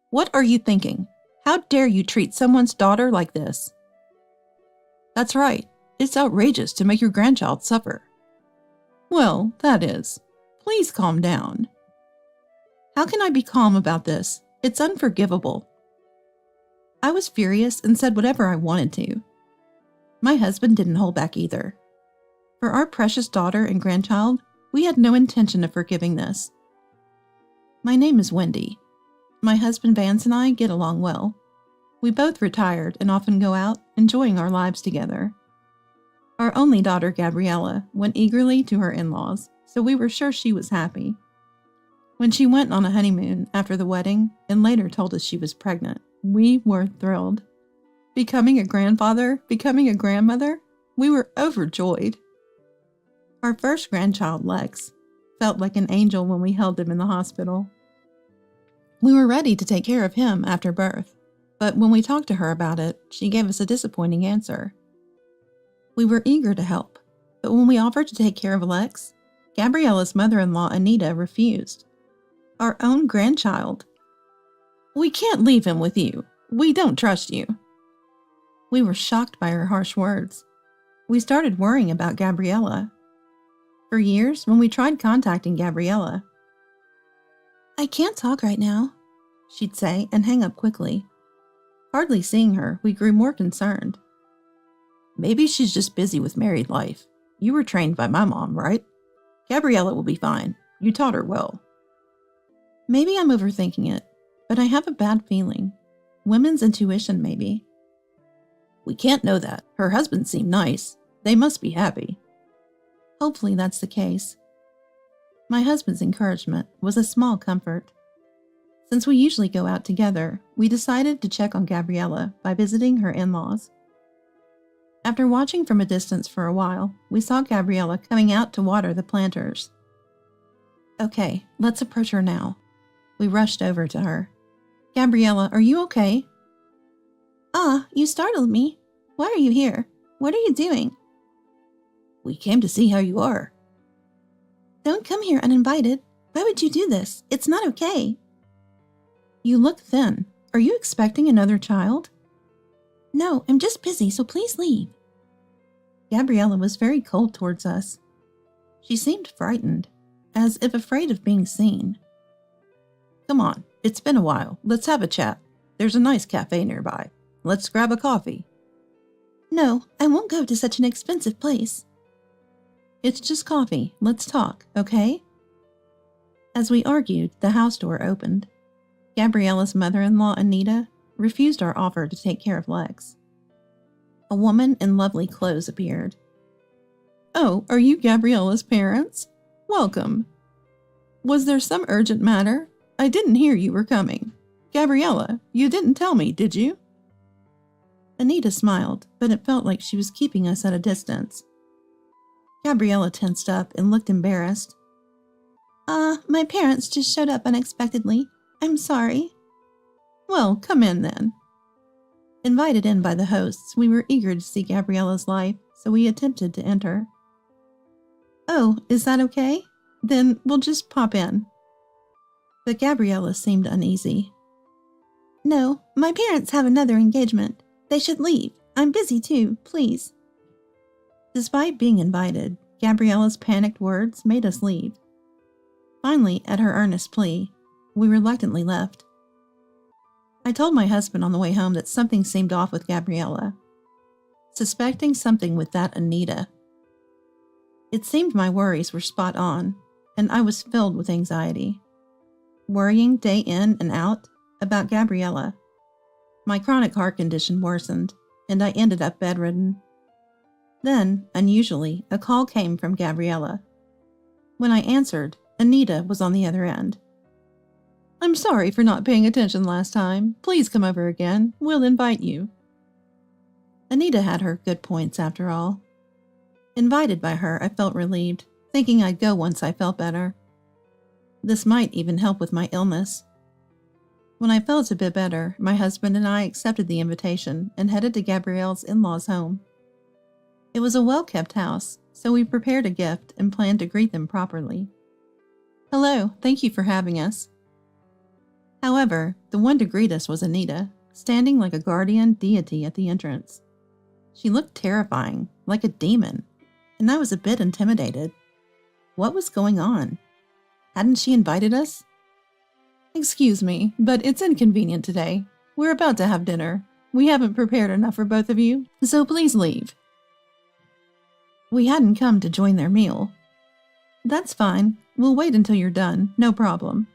What are you thinking? How dare you treat someone's daughter like this? That's right. It's outrageous to make your grandchild suffer. Well, that is. Please calm down. How can I be calm about this? It's unforgivable. I was furious and said whatever I wanted to. My husband didn't hold back either. For our precious daughter and grandchild, we had no intention of forgiving this. My name is Wendy. My husband Vance and I get along well. We both retired and often go out, enjoying our lives together. Our only daughter, Gabriella, went eagerly to her in-laws, so we were sure she was happy. When she went on a honeymoon after the wedding and later told us she was pregnant, we were thrilled. Becoming a grandfather, becoming a grandmother, we were overjoyed. Our first grandchild, Lex, felt like an angel when we held him in the hospital. We were ready to take care of him after birth, but when we talked to her about it, she gave us a disappointing answer. We were eager to help, but when we offered to take care of Lex, Gabriella's mother-in-law, Anita, refused. Our own grandchild. We can't leave him with you. We don't trust you. We were shocked by her harsh words. We started worrying about Gabriella. For years, when we tried contacting Gabriella, I can't talk right now, she'd say and hang up quickly. Hardly seeing her, we grew more concerned. Maybe she's just busy with married life. You were trained by my mom, right? Gabriella will be fine. You taught her well. Maybe I'm overthinking it, but I have a bad feeling. Women's intuition, maybe. We can't know that. Her husband seemed nice. They must be happy. Hopefully that's the case. My husband's encouragement was a small comfort. Since we usually go out together, we decided to check on Gabriella by visiting her in-laws. After watching from a distance for a while, we saw Gabriella coming out to water the planters. Okay, let's approach her now. We rushed over to her. Gabriella, are you okay? You startled me. Why are you here? What are you doing? We came to see how you are. Don't come here uninvited. Why would you do this? It's not okay. You look thin. Are you expecting another child? No, I'm just busy, so please leave. Gabriella was very cold towards us. She seemed frightened, as if afraid of being seen. Come on, it's been a while. Let's have a chat. There's a nice cafe nearby. Let's grab a coffee. No, I won't go to such an expensive place. It's just coffee. Let's talk, okay? As we argued, the house door opened. Gabriella's mother-in-law, Anita, refused our offer to take care of Lex. A woman in lovely clothes appeared. Oh, are you Gabriella's parents? Welcome. Was there some urgent matter? I didn't hear you were coming. Gabriella, you didn't tell me, did you? Anita smiled, but it felt like she was keeping us at a distance. Gabriella tensed up and looked embarrassed. My parents just showed up unexpectedly. I'm sorry. Well, come in then. Invited in by the hosts, we were eager to see Gabriella's life, so we attempted to enter. Oh, is that okay? Then we'll just pop in. But Gabriella seemed uneasy. No, my parents have another engagement. They should leave. I'm busy too, please. Despite being invited, Gabriella's panicked words made us leave. Finally, at her earnest plea, we reluctantly left. I told my husband on the way home that something seemed off with Gabriella, suspecting something with that Anita. It seemed my worries were spot on, and I was filled with anxiety. Worrying day in and out about Gabriella. My chronic heart condition worsened, and I ended up bedridden. Then, unusually, a call came from Gabriella. When I answered, Anita was on the other end. I'm sorry for not paying attention last time. Please come over again. We'll invite you. Anita had her good points after all. Invited by her, I felt relieved, thinking I'd go once I felt better. This might even help with my illness. When I felt a bit better, my husband and I accepted the invitation and headed to Gabrielle's in-laws' home. It was a well-kept house, so we prepared a gift and planned to greet them properly. Hello, thank you for having us. However, the one to greet us was Anita, standing like a guardian deity at the entrance. She looked terrifying, like a demon, and I was a bit intimidated. What was going on? Hadn't she invited us? Excuse me, but it's inconvenient today. We're about to have dinner. We haven't prepared enough for both of you, so please leave. We hadn't come to join their meal. That's fine. We'll wait until you're done, no problem.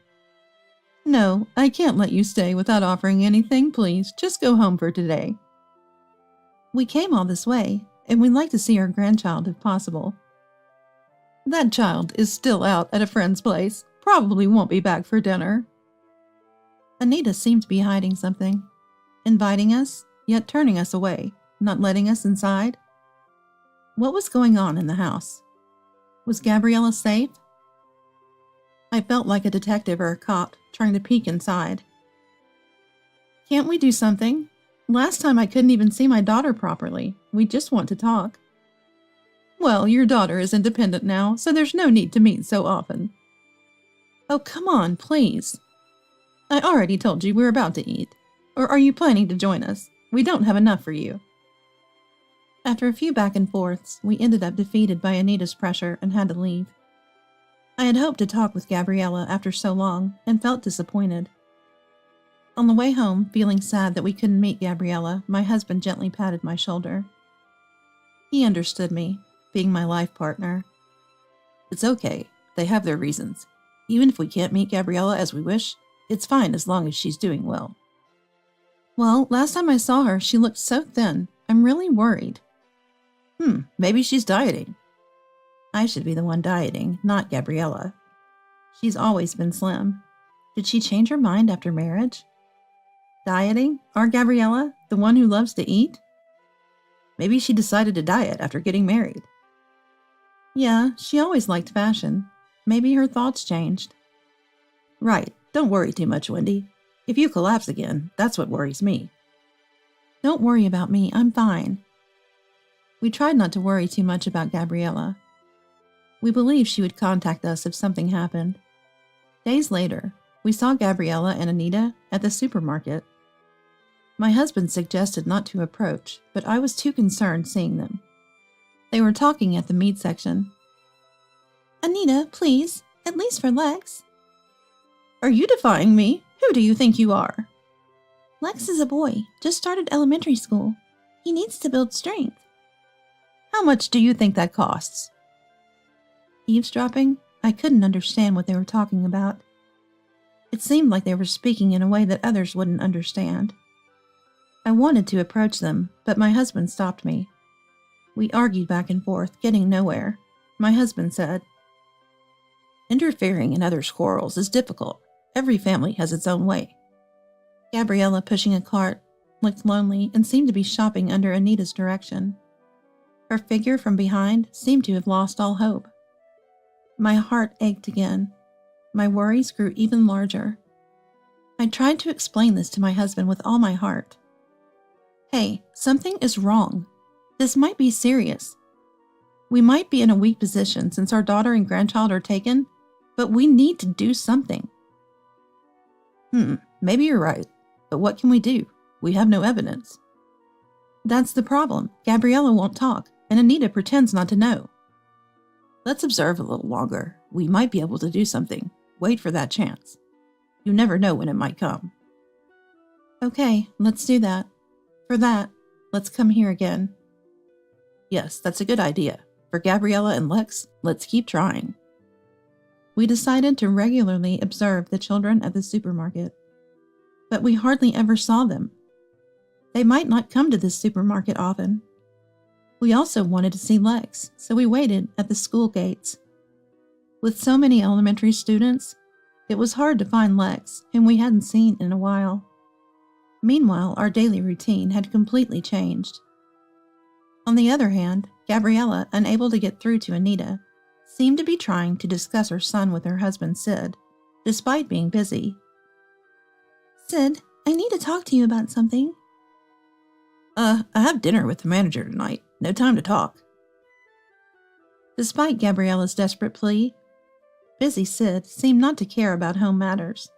No, I can't let you stay without offering anything, please. Just go home for today. We came all this way, and we'd like to see our grandchild if possible. That child is still out at a friend's place. Probably won't be back for dinner. Anita seemed to be hiding something, inviting us, yet turning us away, not letting us inside. What was going on in the house? Was Gabriella safe? I felt like a detective or a cop trying to peek inside. Can't we do something? Last time I couldn't even see my daughter properly. We just want to talk. Well, your daughter is independent now, so there's no need to meet so often. Oh, come on, please. I already told you we're about to eat. Or are you planning to join us? We don't have enough for you. After a few back and forths, we ended up defeated by Anita's pressure and had to leave. I had hoped to talk with Gabriella after so long and felt disappointed. On the way home, feeling sad that we couldn't meet Gabriella, my husband gently patted my shoulder. He understood me, being my life partner. It's okay. They have their reasons. Even if we can't meet Gabriella as we wish, it's fine as long as she's doing well. Well, last time I saw her, she looked so thin. I'm really worried. Maybe she's dieting. I should be the one dieting, not Gabriella. She's always been slim. Did she change her mind after marriage? Dieting? Our Gabriella? The one who loves to eat? Maybe she decided to diet after getting married. Yeah, she always liked fashion. Maybe her thoughts changed. Right. Don't worry too much, Wendy. If you collapse again, that's what worries me. Don't worry about me. I'm fine. We tried not to worry too much about Gabriella. We believed she would contact us if something happened. Days later, we saw Gabriella and Anita at the supermarket. My husband suggested not to approach, but I was too concerned seeing them. They were talking at the meat section. Anita, please, at least for Lex. Are you defying me? Who do you think you are? Lex is a boy, just started elementary school. He needs to build strength. How much do you think that costs? Eavesdropping? I couldn't understand what they were talking about. It seemed like they were speaking in a way that others wouldn't understand. I wanted to approach them, but my husband stopped me. We argued back and forth, getting nowhere. My husband said, Interfering in others' quarrels is difficult. Every family has its own way. Gabriella, pushing a cart, looked lonely and seemed to be shopping under Anita's direction. Her figure from behind seemed to have lost all hope. My heart ached again. My worries grew even larger. I tried to explain this to my husband with all my heart. Hey, something is wrong. This might be serious. We might be in a weak position since our daughter and grandchild are taken, but we need to do something. Maybe you're right, but what can we do? We have no evidence. That's the problem. Gabriella won't talk, and Anita pretends not to know. Let's observe a little longer. We might be able to do something. Wait for that chance. You never know when it might come. Okay, let's do that. For that, let's come here again. Yes, that's a good idea. For Gabriella and Lex, let's keep trying. We decided to regularly observe the children at the supermarket, but we hardly ever saw them. They might not come to this supermarket often. We also wanted to see Lex, so we waited at the school gates. With so many elementary students, it was hard to find Lex, whom we hadn't seen in a while. Meanwhile, our daily routine had completely changed. On the other hand, Gabriella, unable to get through to Anita, seemed to be trying to discuss her son with her husband Sid, despite being busy. Sid, I need to talk to you about something. I have dinner with the manager tonight. No time to talk. Despite Gabriella's desperate plea, busy Sid seemed not to care about home matters.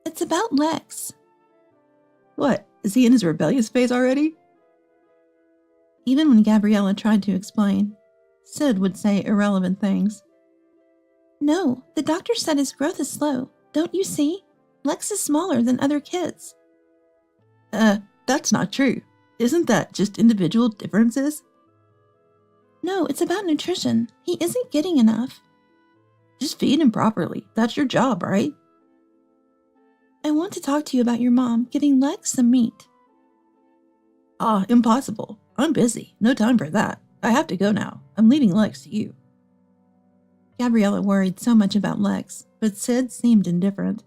It's about Lex. What, is he in his rebellious phase already? Even when Gabriella tried to explain, Sid would say irrelevant things. No, the doctor said his growth is slow. Don't you see? Lex is smaller than other kids. That's not true. Isn't that just individual differences? No, it's about nutrition. He isn't getting enough. Just feed him properly. That's your job, right? I want to talk to you about your mom giving Lex some meat. Impossible. I'm busy. No time for that. I have to go now. I'm leaving Lex to you. Gabriella worried so much about Lex, but Sid seemed indifferent.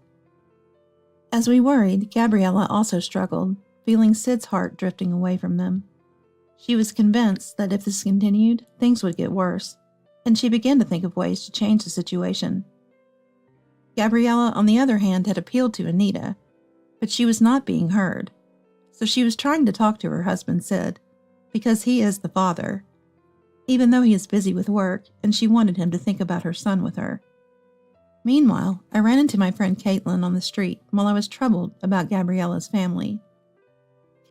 As we worried, Gabriella also struggled, feeling Sid's heart drifting away from them. She was convinced that if this continued, things would get worse, and she began to think of ways to change the situation. Gabriella, on the other hand, had appealed to Anita, but she was not being heard, so she was trying to talk to her husband Sid, because he is the father, even though he is busy with work, and she wanted him to think about her son with her. Meanwhile, I ran into my friend Caitlin on the street while I was troubled about Gabriella's family.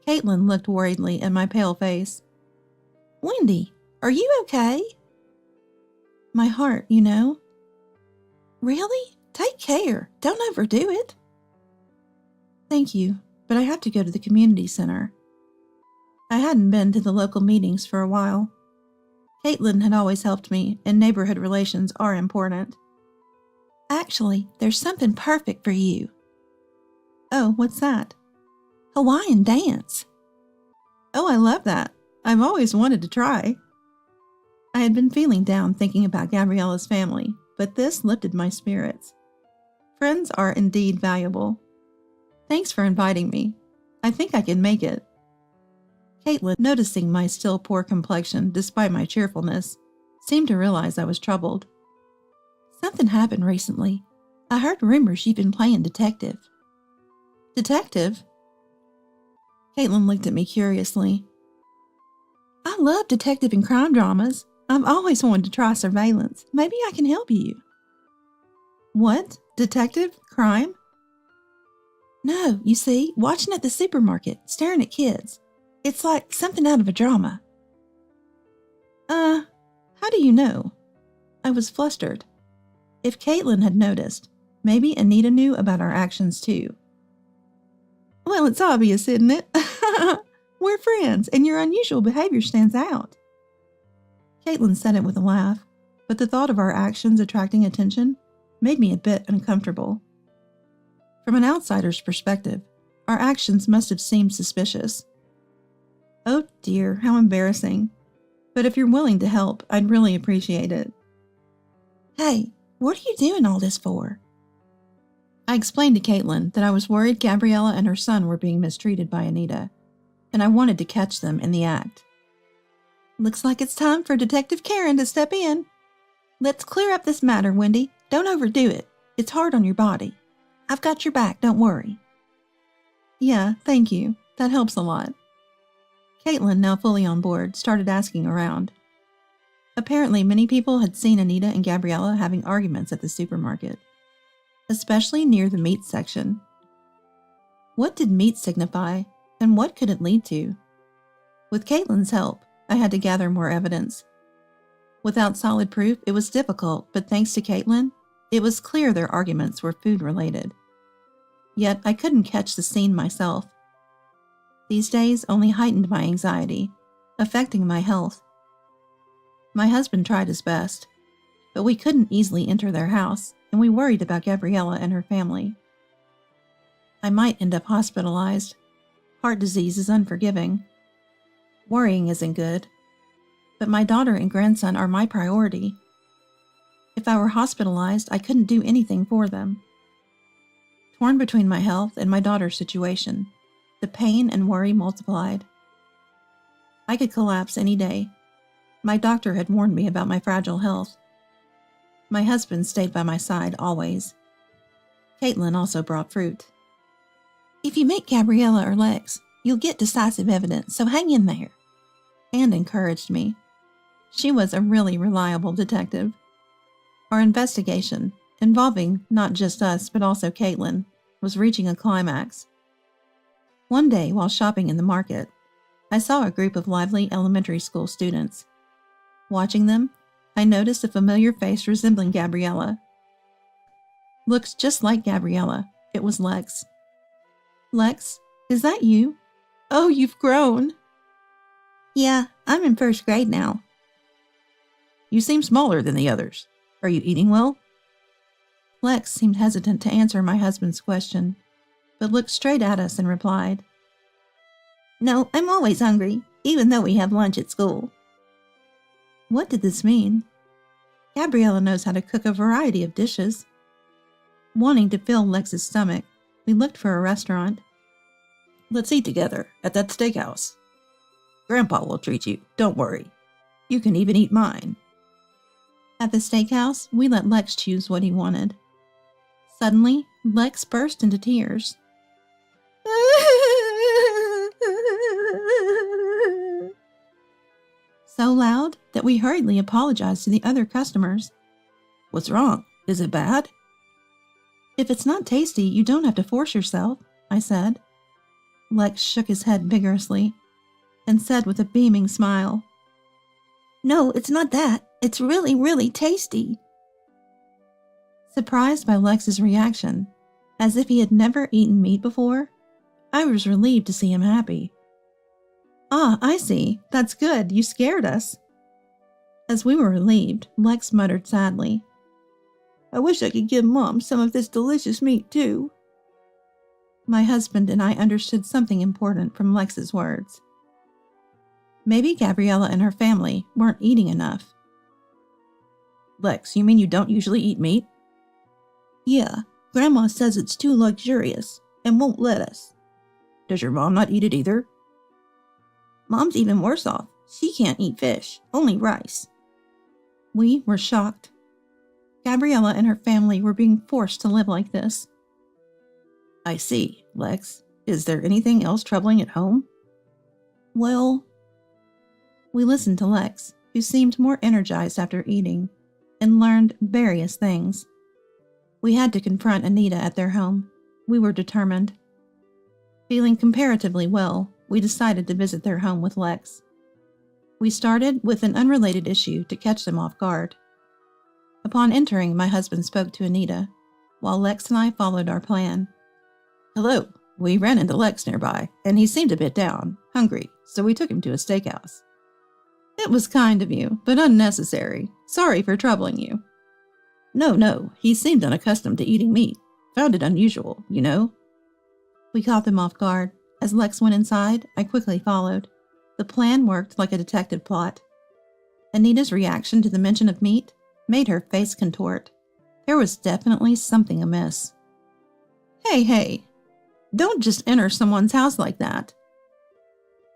Caitlin looked worriedly at my pale face. Wendy, are you okay? My heart, you know. Really? Take care. Don't overdo it. Thank you, but I have to go to the community center. I hadn't been to the local meetings for a while. Caitlin had always helped me, and neighborhood relations are important. Actually, there's something perfect for you. Oh, what's that? Hawaiian dance. Oh, I love that. I've always wanted to try. I had been feeling down thinking about Gabriella's family, but this lifted my spirits. Friends are indeed valuable. Thanks for inviting me. I think I can make it. Caitlin, noticing my still poor complexion despite my cheerfulness, seemed to realize I was troubled. Something happened recently. I heard rumors you've been playing detective. Detective? Caitlin looked at me curiously. I love detective and crime dramas. I've always wanted to try surveillance. Maybe I can help you. What? Detective? Crime? No, you see, watching at the supermarket, staring at kids. It's like something out of a drama. How do you know? I was flustered. If Caitlin had noticed, maybe Anita knew about our actions too. Well, it's obvious, isn't it? We're friends, and your unusual behavior stands out. Caitlin said it with a laugh, but the thought of our actions attracting attention made me a bit uncomfortable. From an outsider's perspective, our actions must have seemed suspicious. Oh dear, how embarrassing. But if you're willing to help, I'd really appreciate it. Hey, what are you doing all this for? I explained to Caitlin that I was worried Gabriella and her son were being mistreated by Anita, and I wanted to catch them in the act. Looks like it's time for Detective Karen to step in. Let's clear up this matter, Wendy. Don't overdo it. It's hard on your body. I've got your back, don't worry. Yeah, thank you. That helps a lot. Caitlin, now fully on board, started asking around. Apparently, many people had seen Anita and Gabriella having arguments at the supermarket, especially near the meat section. What did meat signify, and what could it lead to? With Caitlin's help, I had to gather more evidence. Without solid proof, it was difficult, but thanks to Caitlin, it was clear their arguments were food-related. Yet I couldn't catch the scene myself. These days only heightened my anxiety, affecting my health. My husband tried his best, but we couldn't easily enter their house, and we worried about Gabriella and her family. I might end up hospitalized. Heart disease is unforgiving. Worrying isn't good, but my daughter and grandson are my priority. If I were hospitalized, I couldn't do anything for them. Torn between my health and my daughter's situation, the pain and worry multiplied. I could collapse any day. My doctor had warned me about my fragile health. My husband stayed by my side always. Caitlin also brought fruit. If you meet Gabriella or Lex, you'll get decisive evidence, so hang in there. And encouraged me. She was a really reliable detective. Our investigation, involving not just us but also Caitlin, was reaching a climax. One day, while shopping in the market, I saw a group of lively elementary school students. Watching them, I noticed a familiar face resembling Gabriella. Looks just like Gabriella. It was Lex. Lex, is that you? Oh, you've grown. Yeah, I'm in first grade now. You seem smaller than the others. Are you eating well? Lex seemed hesitant to answer my husband's question, but looked straight at us and replied, No, I'm always hungry, even though we have lunch at school. What did this mean? Gabriella knows how to cook a variety of dishes. Wanting to fill Lex's stomach, we looked for a restaurant. Let's eat together at that steakhouse. Grandpa will treat you, don't worry. You can even eat mine. At the steakhouse, we let Lex choose what he wanted. Suddenly, Lex burst into tears. So loud that we hurriedly apologized to the other customers. What's wrong? Is it bad? If it's not tasty, you don't have to force yourself, I said. Lex shook his head vigorously and said with a beaming smile, No, it's not that. It's really, really tasty. Surprised by Lex's reaction, as if he had never eaten meat before, I was relieved to see him happy. Ah, I see. That's good. You scared us. As we were relieved, Lex muttered sadly, I wish I could give Mom some of this delicious meat, too. My husband and I understood something important from Lex's words. Maybe Gabriella and her family weren't eating enough. Lex, you mean you don't usually eat meat? Yeah, Grandma says it's too luxurious and won't let us. Does your mom not eat it either? Mom's even worse off. She can't eat fish, only rice. We were shocked. Gabriella and her family were being forced to live like this. I see, Lex. Is there anything else troubling at home? Well, we listened to Lex, who seemed more energized after eating, and learned various things. We had to confront Anita at their home. We were determined. Feeling comparatively well, we decided to visit their home with Lex. We started with an unrelated issue to catch them off guard. Upon entering, my husband spoke to Anita, while Lex and I followed our plan. Hello, we ran into Lex nearby, and he seemed a bit down, hungry, so we took him to a steakhouse. It was kind of you, but unnecessary. Sorry for troubling you. No, he seemed unaccustomed to eating meat. Found it unusual, you know. We caught them off guard. As Lex went inside, I quickly followed. The plan worked like a detective plot. Anita's reaction to the mention of meat made her face contort. There was definitely something amiss. Hey, don't just enter someone's house like that.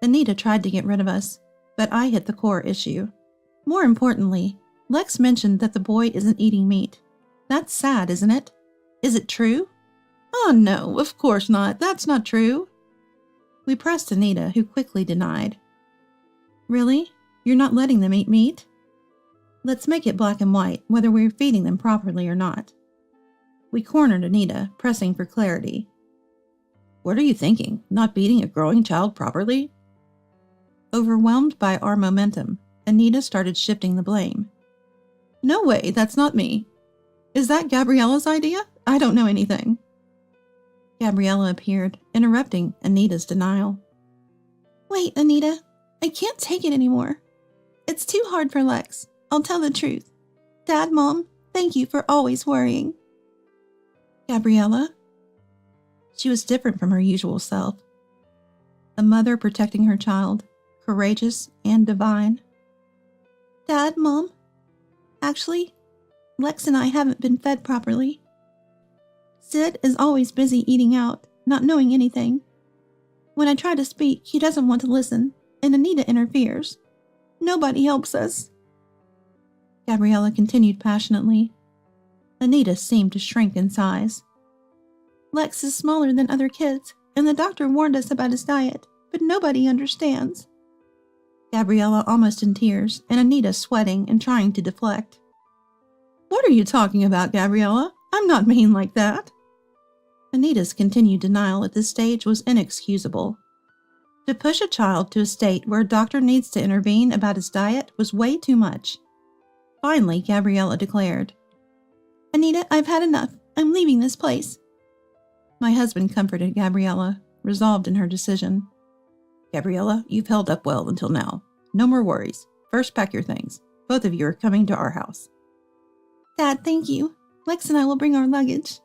Anita tried to get rid of us, but I hit the core issue. More importantly, Lex mentioned that the boy isn't eating meat. That's sad, isn't it? Is it true? Oh no, of course not. That's not true. We pressed Anita, who quickly denied. Really? You're not letting them eat meat? Let's make it black and white, whether we're feeding them properly or not. We cornered Anita, pressing for clarity. What are you thinking? Not feeding a growing child properly? Overwhelmed by our momentum, Anita started shifting the blame. No way, that's not me. Is that Gabriella's idea? I don't know anything. Gabriella appeared, interrupting Anita's denial. Wait, Anita, I can't take it anymore. It's too hard for Lex. I'll tell the truth. Dad, Mom, thank you for always worrying. Gabriella? She was different from her usual self. A mother protecting her child, courageous and divine. Dad, Mom? Actually, Lex and I haven't been fed properly. Sid is always busy eating out, not knowing anything. When I try to speak, he doesn't want to listen, and Anita interferes. Nobody helps us. Gabriella continued passionately. Anita seemed to shrink in size. Lex is smaller than other kids, and the doctor warned us about his diet, but nobody understands. Gabriella almost in tears, and Anita sweating and trying to deflect. What are you talking about, Gabriella? I'm not mean like that. Anita's continued denial at this stage was inexcusable. To push a child to a state where a doctor needs to intervene about his diet was way too much. Finally, Gabriella declared, "Anita, I've had enough. I'm leaving this place." My husband comforted Gabriella, resolved in her decision. "Gabriella, you've held up well until now. No more worries. First, pack your things. Both of you are coming to our house." "Dad, thank you. Lex and I will bring our luggage."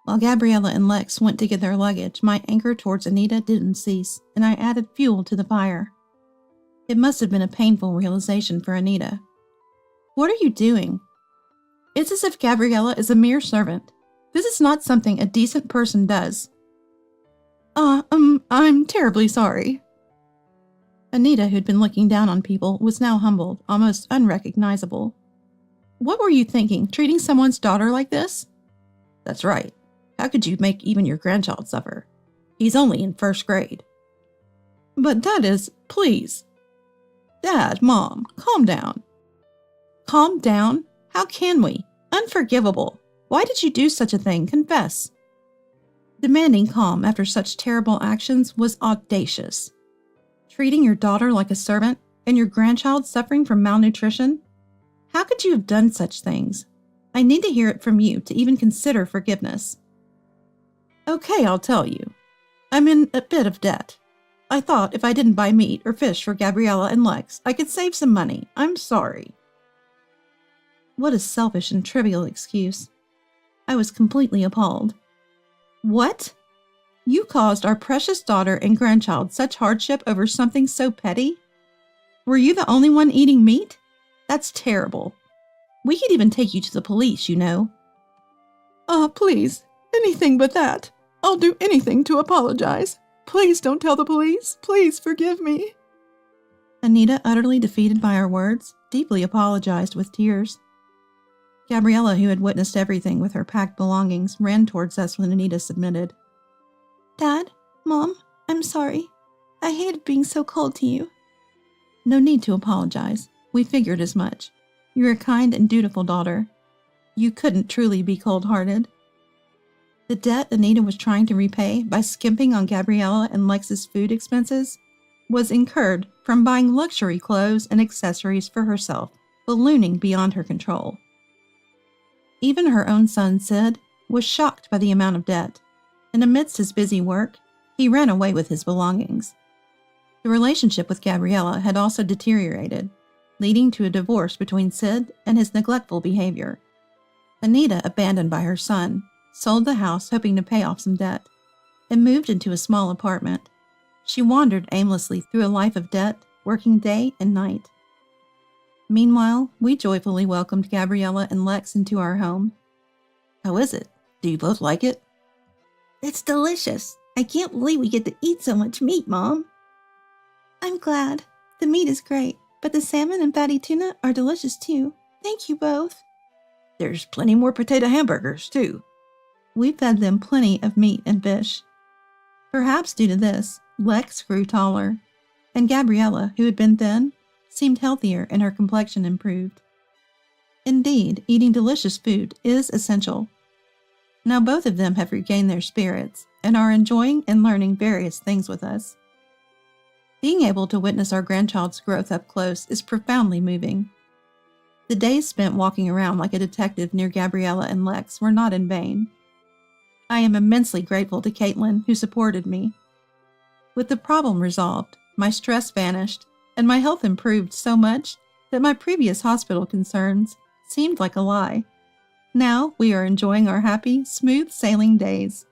While Gabriella and Lex went to get their luggage, my anger towards Anita didn't cease, and I added fuel to the fire. It must have been a painful realization for Anita. "What are you doing? It's as if Gabriella is a mere servant. This is not something a decent person does." I'm terribly sorry." Anita, who'd been looking down on people, was now humbled, almost unrecognizable. "What were you thinking, treating someone's daughter like this?" "That's right. How could you make even your grandchild suffer? He's only in first grade." "But that is, please." "Dad, Mom, calm down." "Calm down? How can we? Unforgivable. Why did you do such a thing? Confess." Demanding calm after such terrible actions was audacious. Treating your daughter like a servant and your grandchild suffering from malnutrition? How could you have done such things? I need to hear it from you to even consider forgiveness. "Okay, I'll tell you. I'm in a bit of debt. I thought if I didn't buy meat or fish for Gabriella and Lex, I could save some money. I'm sorry." What a selfish and trivial excuse. I was completely appalled. "What? You caused our precious daughter and grandchild such hardship over something so petty? Were you the only one eating meat? That's terrible. We could even take you to the police, you know." Please, anything but that. I'll do anything to apologize. Please don't tell the police. Please forgive me." Anita, utterly defeated by our words, deeply apologized with tears. Gabriella, who had witnessed everything with her packed belongings, ran towards us when Anita submitted. "Dad, Mom, I'm sorry. I hated being so cold to you." "No need to apologize. We figured as much. You're a kind and dutiful daughter. You couldn't truly be cold-hearted." The debt Anita was trying to repay by skimping on Gabriella and Lex's food expenses was incurred from buying luxury clothes and accessories for herself, ballooning beyond her control. Even her own son, Sid, was shocked by the amount of debt, and amidst his busy work, he ran away with his belongings. The relationship with Gabriella had also deteriorated, leading to a divorce between Sid and his neglectful behavior. Anita, abandoned by her son, sold the house hoping to pay off some debt, and moved into a small apartment. She wandered aimlessly through a life of debt, working day and night. Meanwhile, we joyfully welcomed Gabriella and Lex into our home. "How is it? Do you both like it?" "It's delicious. I can't believe we get to eat so much meat, Mom." "I'm glad. The meat is great, but the salmon and fatty tuna are delicious too. Thank you both." "There's plenty more potato hamburgers, too." We fed them plenty of meat and fish. Perhaps due to this, Lex grew taller, and Gabriella, who had been thin, seemed healthier and her complexion improved. Indeed, eating delicious food is essential. Now both of them have regained their spirits and are enjoying and learning various things with us. Being able to witness our grandchild's growth up close is profoundly moving. The days spent walking around like a detective near Gabriella and Lex were not in vain. I am immensely grateful to Caitlin, who supported me. With the problem resolved, my stress vanished, and my health improved so much that my previous hospital concerns seemed like a lie. Now we are enjoying our happy, smooth sailing days.